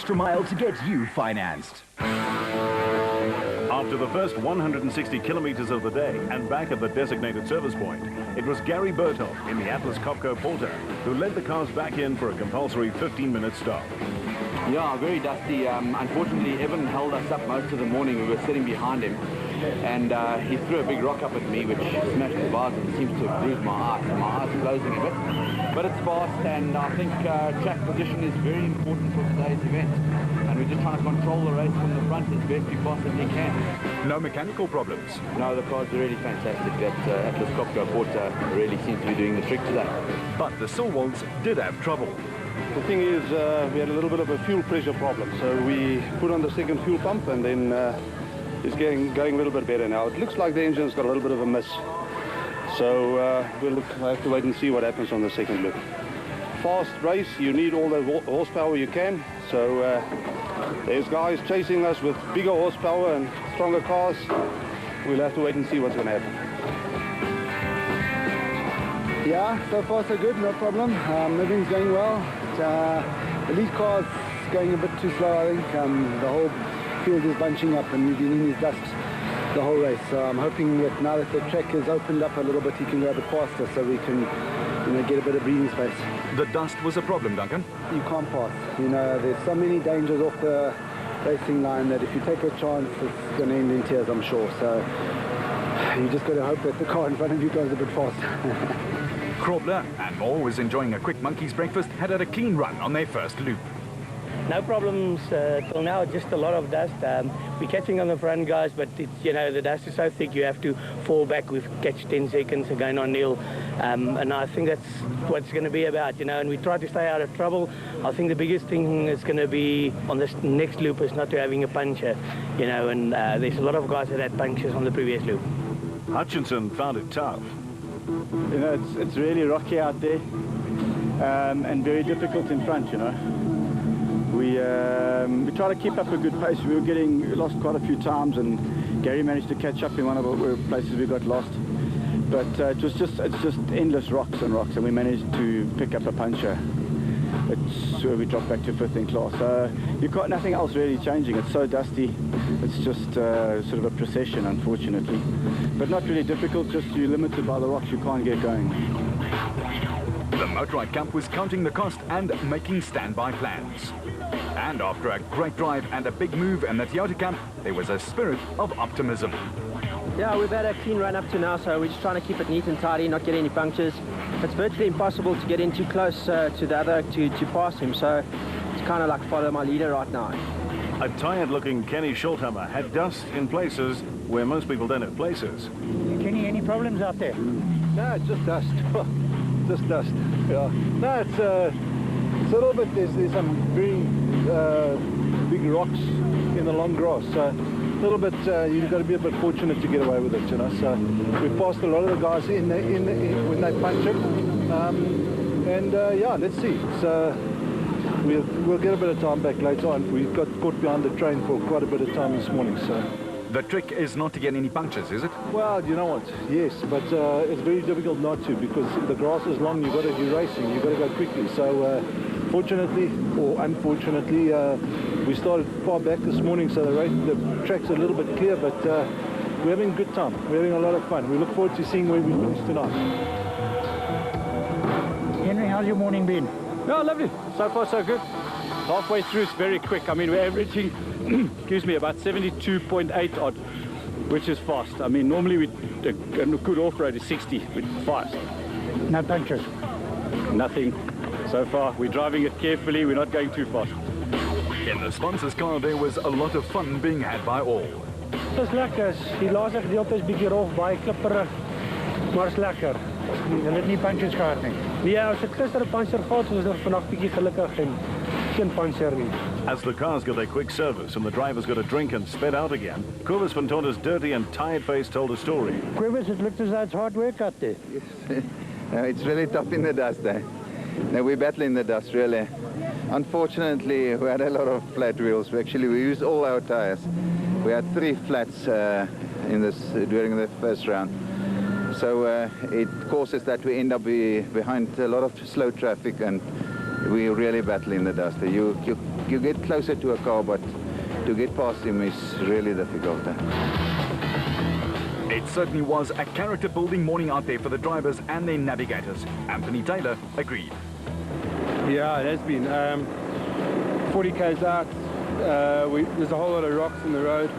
extra mile to get you financed. After the first 160 kilometers of the day and back at the designated service point, it was Gary Berthold in the Atlas Copco Porter who led the cars back in for a compulsory 15-minute stop. Yeah, very dusty. Unfortunately, Evan held us up most of the morning. We were sitting behind him, and he threw a big rock up at me, which smashed the bars and seems to have bruised my eye. So my eye's closing a bit. But it's fast, and I think track position is very important for today's event. And we're just trying to control the race from the front as best we possibly can. No mechanical problems? No, the cars are really fantastic. That Atlas Copco Porter really seems to be doing the trick today. But the Silwolds did have trouble. The thing is, we had a little bit of a fuel pressure problem, so we put on the second fuel pump, and then it's going a little bit better now. It looks like the engine's got a little bit of a miss, so we'll have to wait and see what happens on the second loop. Fast race, you need all the horsepower you can, so there's guys chasing us with bigger horsepower and stronger cars. We'll have to wait and see what's going to happen. Yeah, so far so good, no problem. Everything's going well. The lead car's going a bit too slow, I think. The whole field is bunching up and we've been in his dust the whole race. So I'm hoping that now that the track has opened up a little bit, he can go a bit faster so we can, get a bit of breathing space. The dust was a problem, Duncan? You can't pass. There's so many dangers off the racing line that if you take a chance, it's going to end in tears, I'm sure. So you just got to hope that the car in front of you goes a bit faster. Crawler and Moore was enjoying a quick monkey's breakfast, had a clean run on their first loop. No problems till now, just a lot of dust. We're catching on the front, guys, but it's, the dust is so thick you have to fall back. We've catch 10 seconds again on nil. And I think that's what it's going to be about, and we try to stay out of trouble. I think the biggest thing is going to be on this next loop is not to having a puncture, and there's a lot of guys that had punctures on the previous loop. Hutchinson found it tough. It's really rocky out there and very difficult in front, We try to keep up a good pace. We lost quite a few times, and Gary managed to catch up in one of the places we got lost. But it's just endless rocks and rocks, and we managed to pick up a puncture. It's where we dropped back to 5th in class. You've got nothing else really changing. It's so dusty. It's just sort of a procession, unfortunately. But not really difficult, just you're limited by the rocks. You can't get going. The motorized camp was counting the cost and making standby plans. And after a great drive and a big move in the Toyota camp, there was a spirit of optimism. Yeah, we've had a clean run up to now, so we're just trying to keep it neat and tidy, not get any punctures. It's virtually impossible to get in too close to the other to pass him, so it's kind of like follow my leader right now. A tired-looking Kenny Schulthammer had dust in places where most people don't have places. Kenny, any problems out there? No, it's just dust. Just dust. Yeah. No, it's a little bit. There's some very big rocks in the long grass. So a little bit. You've got to be a bit fortunate to get away with it, So we passed a lot of the guys in when they punctured. Yeah, let's see. So we'll get a bit of time back later on. We got caught behind the train for quite a bit of time this morning. So. The trick is not to get any punctures, is it? Well, you know what? Yes, but it's very difficult not to, because the grass is long. You've got to be racing. You've got to go quickly. So fortunately or unfortunately, we started far back this morning, so the track's a little bit clear, but we're having a good time. We're having a lot of fun. We look forward to seeing where we finish tonight. Henry, how's your morning been? No, lovely. So far, so good. Halfway through, it's very quick. I mean, we're averaging, excuse me, about 72.8 odd, which is fast. I mean, normally a good off-road is 60, with fast. No punctures? Nothing. So far, we're driving it carefully. We're not going too fast. In the sponsor's car, there was a lot of fun being had by all. Dis lekker. Die laaste gedeelte is bietjie rof, baie klipperig, maar is lekker. Hulle het nie punctures gehad nie. Ja, as ek gister 'n puncture gehad, was ek vandag bietjie gelukkig en geen puncture nie. As the cars got their quick service and the drivers got a drink and sped out again, Cobus van Tonder's dirty and tired face told a story. Cobus, it looked as though it's hard work out there. Yes. No, it's really tough in the dust there. No, we're battling the dust, really. Unfortunately, we had a lot of flat wheels. We used all our tires. We had 3 flats during the first round. So it causes that we end up behind a lot of slow traffic, and we really battle in the dust. You get closer to a car, but to get past him is really difficult. It certainly was a character-building morning out there for the drivers and their navigators. Anthony Taylor agreed. Yeah, it has been. 40 k's out, there's a whole lot of rocks in the road,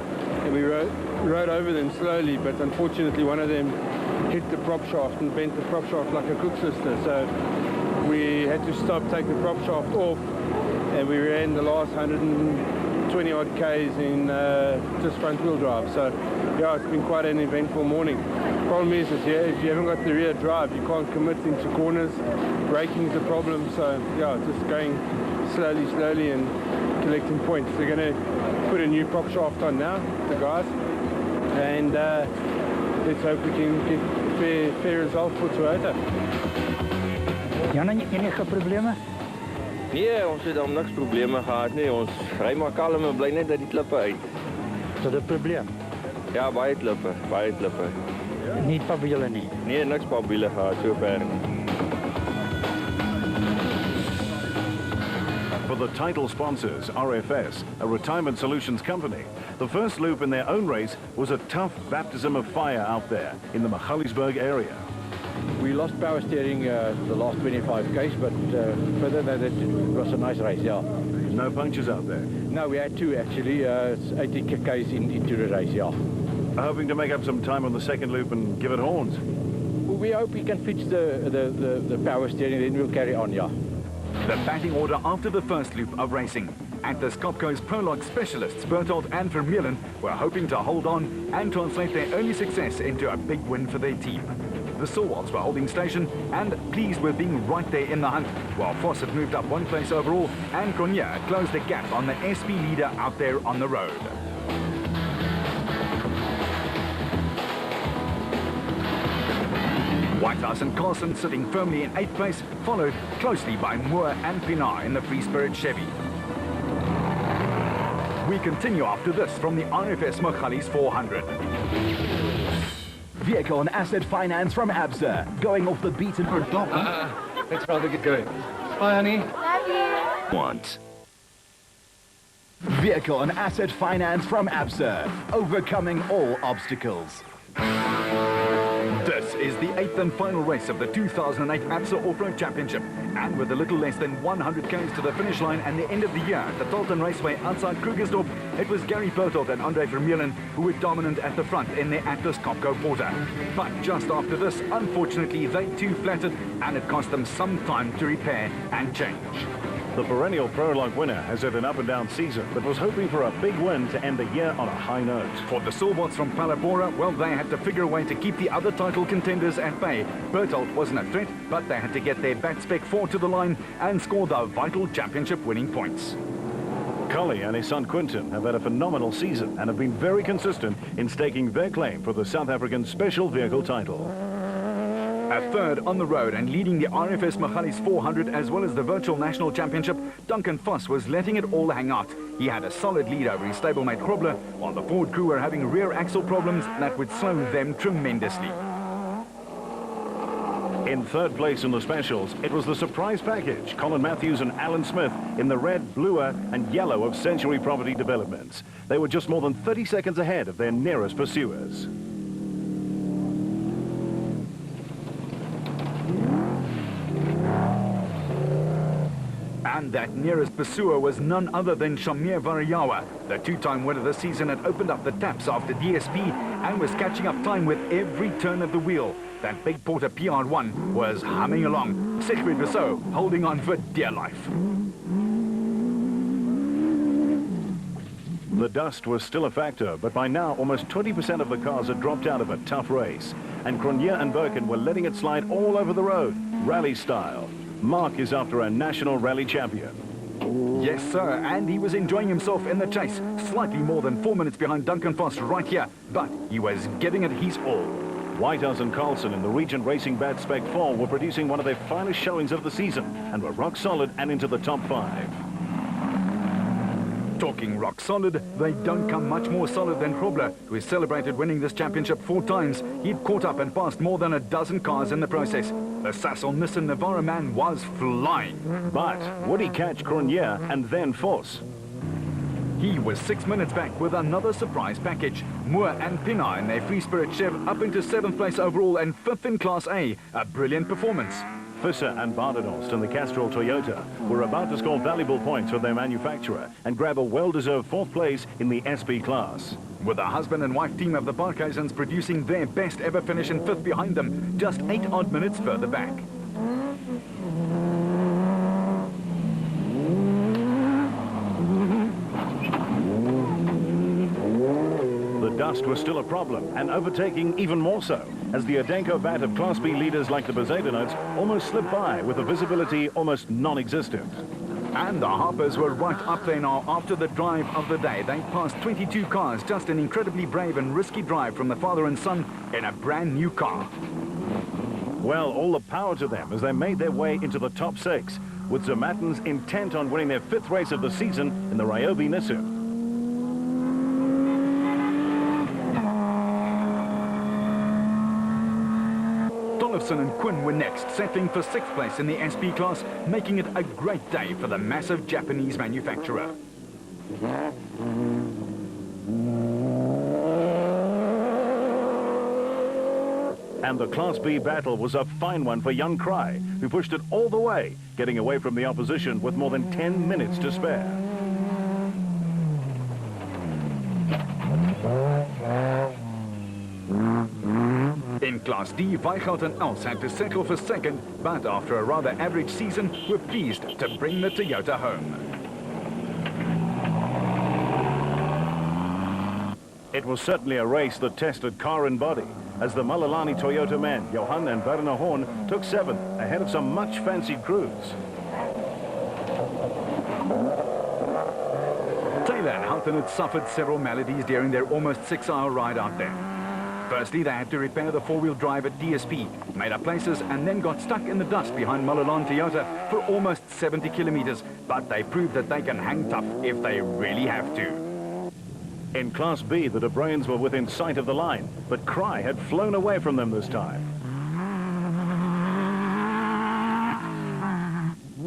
and we rode over them slowly, but unfortunately one of them hit the prop shaft and bent the prop shaft like a cook sister, so we had to stop, take the prop shaft off, and we ran the last 120 odd k's in just front wheel drive. So yeah, it's been quite an eventful morning. Problem is if you haven't got the rear drive, you can't commit into corners. Braking is a problem, so yeah, just going slowly and collecting points. They're going to put a new prop shaft on now, the guys, and let's hope we can get a fair result for Toyota. Jan, enige problemen? Nee, ons het al niks probleme gehad nie. Ons ry maar kalm en bly net uit die klippe uit. Is dat 'n probleem? Ja, baie klippe, baie klippe. Nie papiele nie. Nee, niks papiele gehad sover nie. For the title sponsors, RFS, a retirement solutions company, the first loop in their own race was a tough baptism of fire out there in the Magalies area. We lost power steering the last 25 k's, but further than that, it was a nice race, yeah. No punctures out there? No, we had two actually. It's 80 k's into the race, yeah. Hoping to make up some time on the second loop and give it horns? Well, we hope we can fix the power steering, then we'll carry on, yeah. The batting order after the first loop of racing. Atlas Copco's prologue specialists Bertolt and Vermeulen were hoping to hold on and translate their early success into a big win for their team. The Stalwarts were holding station and pleased with being right there in the hunt, while Voss had moved up one place overall and Cronje closed the gap on the SP leader out there on the road. Whitehouse and Carlson sitting firmly in 8th place, followed closely by Moore and Pinar in the Free Spirit Chevy. We continue after this from the RFS Magalies 400. Vehicle and asset finance from ABSA, going off the beaten path. Let's rather get going. Bye, honey. Love you. Want. Vehicle and asset finance from ABSA, overcoming all obstacles. This is the 8th and final race of the 2008 ABSA Off-Road Championship, and with a little less than 100 k's to the finish line and the end of the year at the Dalton Raceway outside Krugersdorp, it was Gary Bertolt and Andre Vermeulen who were dominant at the front in their Atlas Copco Porter. But just after this, unfortunately, they too flattered, and it cost them some time to repair and change. The perennial prologue winner has had an up-and-down season, but was hoping for a big win to end the year on a high note. For the Stalwarts from Palabora, well, they had to figure a way to keep the other title contenders at bay. Bertolt wasn't a threat, but they had to get their bat spec 4 to the line and score the vital championship winning points. Collie and his son Quinton have had a phenomenal season and have been very consistent in staking their claim for the South African Special Vehicle title. A third on the road and leading the RFS Magalies 400 as well as the Virtual National Championship, Duncan Voss was letting it all hang out. He had a solid lead over his stablemate Grobler, while the Ford crew were having rear axle problems that would slow them tremendously. In third place in the specials, it was the surprise package, Colin Matthews and Alan Smith in the red, bluer and yellow of Century Property Developments. They were just more than 30 seconds ahead of their nearest pursuers. And that nearest pursuer was none other than Shamir Varayawa. The two-time winner this season had opened up the taps after DSP and was catching up time with every turn of the wheel. That big Porter PR1 was humming along. Siegfried Vassou holding on for dear life. The dust was still a factor, but by now almost 20% of the cars had dropped out of a tough race. And Cronje and Birkin were letting it slide all over the road, rally style. Mark is after a national rally champion. Yes, sir, and he was enjoying himself in the chase. Slightly more than 4 minutes behind Duncan Voss right here, but he was giving it his all. Whitehouse and Carlson in the Regent Racing Bad Spec 4 were producing one of their finest showings of the season and were rock solid and into the top 5. Talking rock solid, they don't come much more solid than Grobler, who has celebrated winning this championship 4 times. He'd caught up and passed more than a dozen cars in the process. The Sasol Nissan Navara man was flying. But would he catch Cronje and then Vos? He was 6 minutes back with another surprise package. Moore and Pienaar in their Free Spirit Chev up into 7th place overall and 5th in Class A. A brilliant performance. Visser and Badenhorst and the Castrol Toyota were about to score valuable points for their manufacturer and grab a well-deserved 4th place in the SP class. With the husband and wife team of the Parkhuisens producing their best ever finish in 5th behind them, just 8 odd minutes further back. The dust was still a problem, and overtaking even more so, as the Adenko bat of Class B leaders like the Bezuidenots almost slipped by with a visibility almost non-existent. And the Harpers were right up there now after the drive of the day. They passed 22 cars, just an incredibly brave and risky drive from the father and son in a brand new car. Well, all the power to them as they made their way into the top 6, with Zermattens intent on winning their 5th race of the season in the Ryobi Nissan. Tollefson and Quinn were next, settling for 6th place in the SP class, making it a great day for the massive Japanese manufacturer. And the Class B battle was a fine one for Jan Kraai, who pushed it all the way, getting away from the opposition with more than 10 minutes to spare. In Class D, Weichelt and Els had to settle for 2nd, but after a rather average season, were pleased to bring the Toyota home. It was certainly a race that tested car and body, as the Malalani Toyota men, Johan and Werner Horn, took 7th, ahead of some much fancied crews. Taylor and Houghton had suffered several maladies during their almost 6-hour ride out there. Firstly, they had to repair the 4-wheel drive at DSP, made up places, and then got stuck in the dust behind Malalan Toyota for almost 70 kilometers. But they proved that they can hang tough if they really have to. In Class B, the De Bruyns were within sight of the line, but Kraai had flown away from them this time.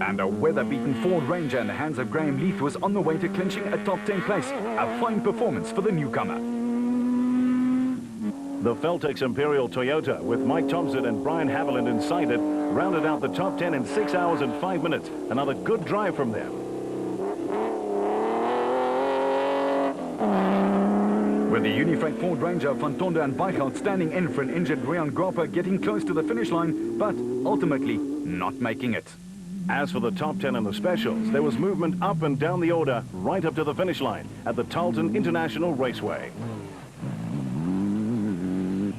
And a weather-beaten Ford Ranger in the hands of Graham Leith was on the way to clinching a top 10 place. A fine performance for the newcomer. The Feltex Imperial Toyota, with Mike Thompson and Brian Haviland inside it, rounded out the top 10 in 6 hours and 5 minutes. Another good drive from them. With the Unifreight Ford Ranger, Van Tonder and Weichelt standing in for an injured Rian Grapper, getting close to the finish line, but ultimately not making it. As for the top 10 and the specials, there was movement up and down the order right up to the finish line at the Tarleton International Raceway.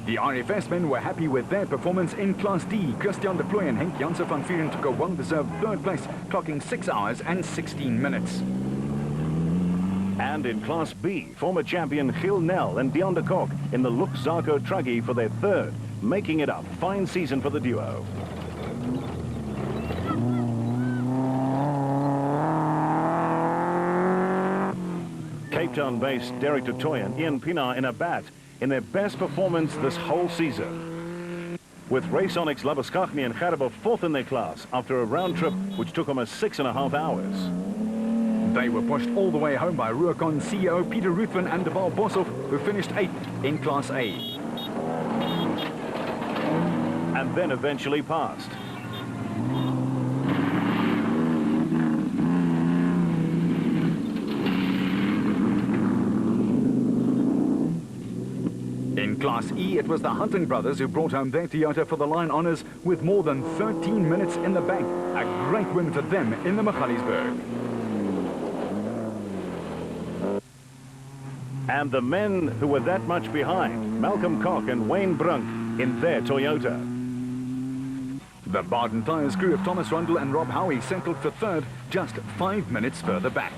The RFS men were happy with their performance in Class D. Christian de Plooy and Henk Janssen van Vuren took a well-deserved 3rd place, clocking 6 hours and 16 minutes. And in Class B, former champion Gil Nel and Dion de Kok in the Lux Zarco Truggy for their 3rd, making it a fine season for the duo. Cape Town-based Derek du Toit and Ian Pienaar in a bat in their best performance this whole season. With Raceonics Labuschagne and Gerber 4th in their class after a round trip which took almost 6.5 hours. They were pushed all the way home by Ruacon CEO Peter Ruthven and De Waal Boshoff, who finished 8th in Class A. And then eventually passed. In Class E, it was the Hunting brothers who brought home their Toyota for the line honours with more than 13 minutes in the bank. A great win for them in the Magaliesburg. And the men who were that much behind, Malcolm Koch and Wayne Brunk in their Toyota. The Baden Tyres crew of Thomas Rundle and Rob Howie settled for 3rd, just 5 minutes further back.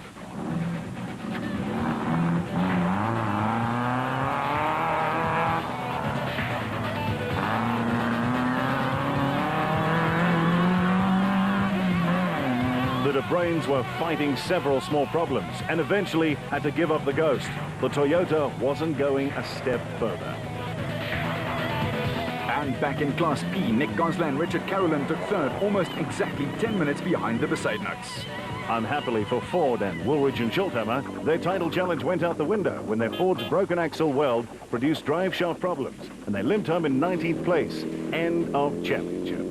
The De brains were fighting several small problems and eventually had to give up the ghost. The Toyota wasn't going a step further. And back in Class P, Nick Gosler and Richard Carolyn took third, almost exactly 10 minutes behind the Besaidnoks. Unhappily for Ford and Woolwich and Schulthammer, their title challenge went out the window when their Ford's broken axle weld produced drive shaft problems, and they limped home in 19th place. End of championship.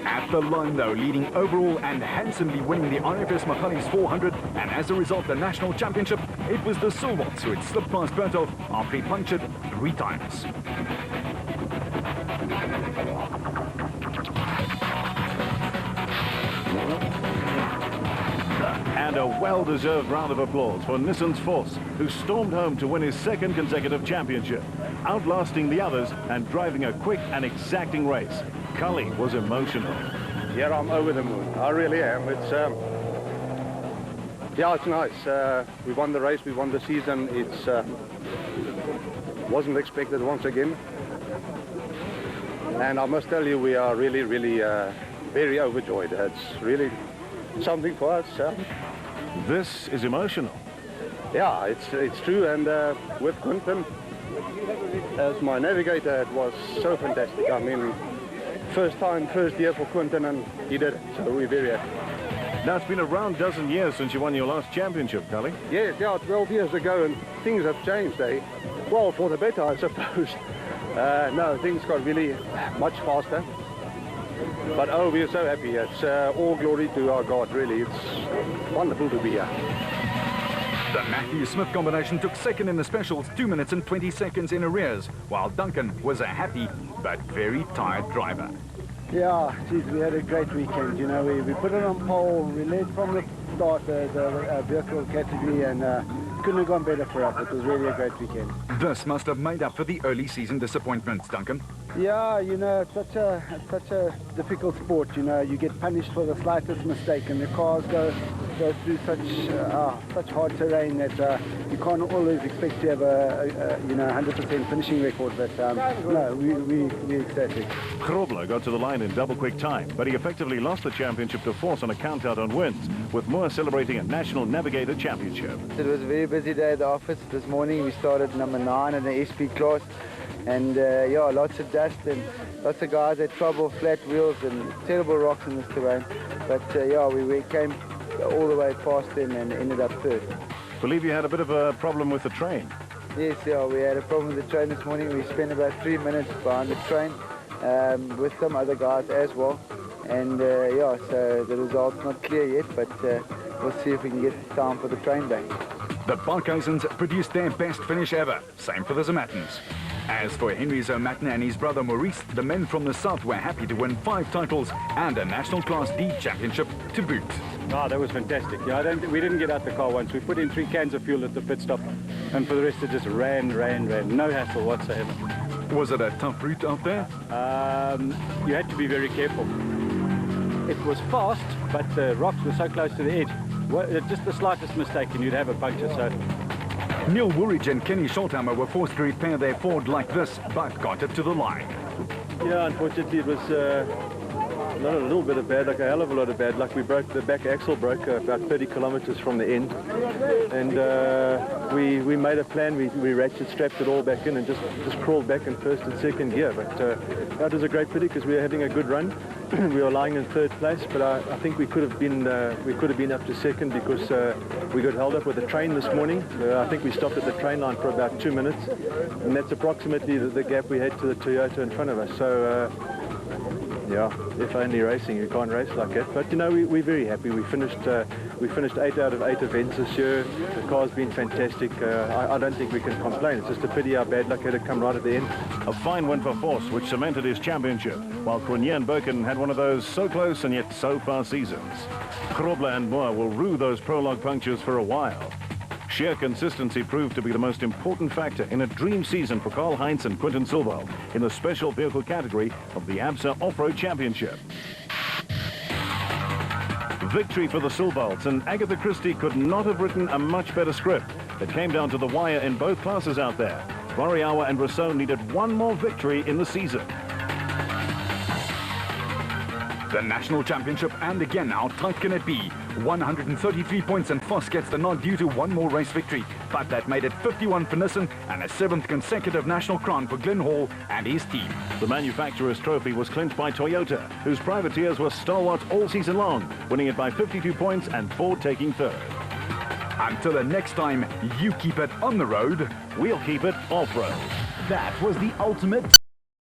At the line though, leading overall and handsomely winning the RFS Magalies 400, and as a result the national championship, it was the Silverts who had slipped past Bertolf after he punctured 3 times. And a well-deserved round of applause for Nissan's Force, who stormed home to win his 2nd consecutive championship, outlasting the others and driving a quick and exacting race. Cully was emotional. Yeah, I'm over the moon. I really am. It's yeah, it's nice. We won the race, we won the season. It's wasn't expected once again. And I must tell you, we are really, really very overjoyed. It's really something for us. This is emotional. Yeah, it's true. And with Quinton as my navigator, it was so fantastic. I mean, first time, first year for Quinton, and he did it. So we're very happy. Now, it's been around a dozen years since you won your last championship, Cully. Yes, yeah, 12 years ago, and things have changed, eh? Well, for the better, I suppose. No, things got really much faster. But oh, we are so happy. It's all glory to our God, really. It's wonderful to be here. The Matthews-Smith combination took 2nd in the specials, 2 minutes and 20 seconds in arrears, while Duncan was a happy but very tired driver. Yeah, geez, we had a great weekend. You know, we put it on pole. We led from the start, the vehicle category, and couldn't have gone better for us. It was really a great weekend. This must have made up for the early season disappointments, Duncan. Yeah, you know, it's such a difficult sport. You know, you get punished for the slightest mistake, and the cars go through such hard terrain that you can't always expect to have a 100% finishing record. But no, we ecstatic. Grobler got to the line in double quick time, but he effectively lost the championship to Force on a count-out on wins, with Moore celebrating a National Navigator Championship. It was a very busy day at the office this morning. We started number 9 in the SP class, and yeah, lots of dust and lots of guys had trouble, flat wheels and terrible rocks in this terrain. But yeah, we came all the way past them and ended up 3rd. Believe you had a bit of a problem with the train. Yes, yeah, we had a problem with the train this morning. We spent about 3 minutes behind the train with some other guys as well. And yeah, so the result's not clear yet, but we'll see if we can get time for the train back. The Barkhuisens produced their best finish ever. Same for the Zamattens. As for Henry Zomatten and his brother Maurice, the men from the south were happy to win 5 titles and a National Class D championship to boot. Oh, that was fantastic. Yeah, we didn't get out the car once. We put in 3 cans of fuel at the pit stop, and for the rest it just ran. No hassle whatsoever. Was it a tough route out there? You had to be very careful. It was fast, but the rocks were so close to the edge. Well, just the slightest mistake and you'd have a puncture. So Neil Woolridge and Kenny Schulthammer were forced to repair their Ford like this, but got it to the line. Yeah, unfortunately it was not a little bit of bad luck, a hell of a lot of bad luck. We broke the back axle, about 30 kilometers from the end, and we made a plan. We ratchet strapped it all back in and just crawled back in 1st and 2nd gear. But that was a great pity because we were having a good run. We were lying in 3rd place, but I think we could have been up to 2nd because we got held up with the train this morning. I think we stopped at the train line for about 2 minutes, and that's approximately the gap we had to the Toyota in front of us. So yeah, if only racing, you can't race like that. But you know, we're very happy. We finished 8 out of 8 events this year. The car's been fantastic. I don't think we can complain. It's just a pity our bad luck had to come right at the end. A fine win for Force, which cemented his championship, while Cronje and Birkin had one of those so close and yet so far seasons. Grobler and Moore will rue those prologue punctures for a while. Sheer consistency proved to be the most important factor in a dream season for Karl-Heinz and Quinton Silvald in the special vehicle category of the ABSA Off-Road Championship. Victory for the Silvalds, and Agatha Christie could not have written a much better script. It came down to the wire in both classes out there. Wariawa and Rousseau needed one more victory in the season. The national championship, and again, how tight can it be? 133 points, and Foss gets the nod due to one more race victory. But that made it 51 for Nissen and a 7th consecutive national crown for Glenn Hall and his team. The manufacturer's trophy was clinched by Toyota, whose privateers were stalwarts all season long, winning it by 52 points and Ford taking third. Until the next time, you keep it on the road, we'll keep it off-road. That was the ultimate